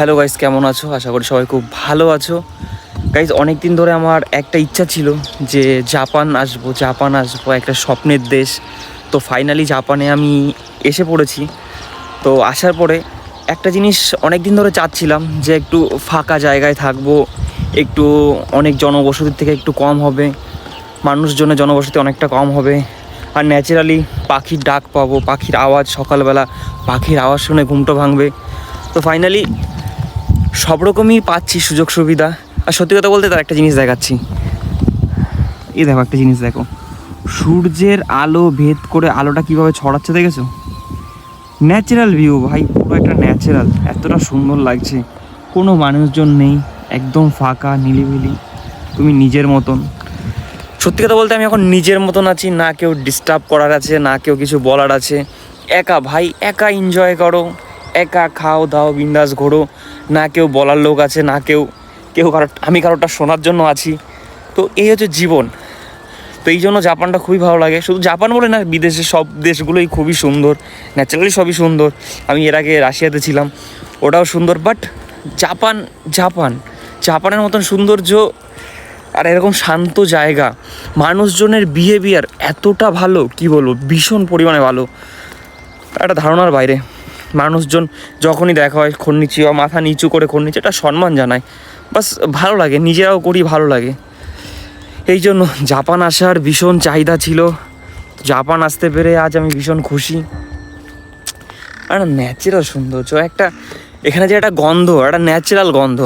Hello guys, কেমন আছো? আশা করি সবাই খুব ভালো আছো। গাইস, অনেক দিন ধরে আমার একটা ইচ্ছা ছিল যে জাপান আসবো, একটা স্বপ্নের দেশ। তো ফাইনালি জাপানে আমি এসে পড়েছি। তো আসার পরে একটা জিনিস অনেক দিন ধরে চাচ্ছিলাম যে একটু ফাঁকা জায়গায় থাকবো, একটু অনেক জনবসতির থেকে একটু কম হবে, মানুষজনের জনবসতি অনেকটা কম হবে, আর ন্যাচারালি পাখির ডাক পাবো, পাখির আওয়াজ, সকালবেলা পাখির আওয়াজ শুনে ঘুমটা ভাঙবে। তো ফাইনালি সব রকমই পাচ্ছি সুযোগ সুবিধা। আর সত্যি কথা বলতে তার একটা জিনিস দেখাচ্ছি, এই দেখো, একটা জিনিস দেখো, সূর্যের আলো ভেদ করে আলোটা কীভাবে ছড়াচ্ছে দেখেছো? ন্যাচারাল ভিউ ভাই, পুরো একটা ন্যাচারাল, এতটা সুন্দর লাগছে। কোনো মানুষজন নেই, একদম ফাঁকা নিলিবিলি, তুমি নিজের মতন। সত্যি কথা বলতে আমি এখন নিজের মতন আছি, না কেউ ডিস্টার্ব করার আছে, না কেউ কিছু বলার আছে। একা ভাই, একা এনজয় করো, একা খাও দাও, বিন্দাস ঘোরো, না কেউ বলার লোক আছে, না কেউ কেউ আমি কারোটা শোনার জন্য আছি। তো এই হচ্ছে জীবন। তো এই জন্য জাপানটা খুবই ভালো লাগে। শুধু জাপান বলে না, বিদেশের সব দেশগুলোই খুবই সুন্দর, ন্যাচারালি সবই সুন্দর। আমি এর আগে রাশিয়াতে ছিলাম, ওটাও সুন্দর। বাট জাপান জাপান জাপানের মতন সৌন্দর্য আর এরকম শান্ত জায়গা, মানুষজনের বিহেভিয়ার এতটা ভালো, কি বলবো, ভীষণ পরিমাণে ভালো, একটা ধারণার বাইরে। মানুষজন যখনই দেখা হয় খন্নিচি বা মাথা নিচু করে খন্নিচি, এটা সম্মান জানায়। বাস ভালো লাগে, নিজেরাও করি, ভালো লাগে। এই জন্য জাপান আসার ভীষণ চাহিদা ছিল। জাপান আসতে পেরে আজ আমি ভীষণ খুশি। আর ন্যাচারাল সৌন্দর্য একটা, এখানে যে একটা গন্ধ, একটা ন্যাচারাল গন্ধ,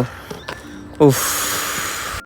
উফ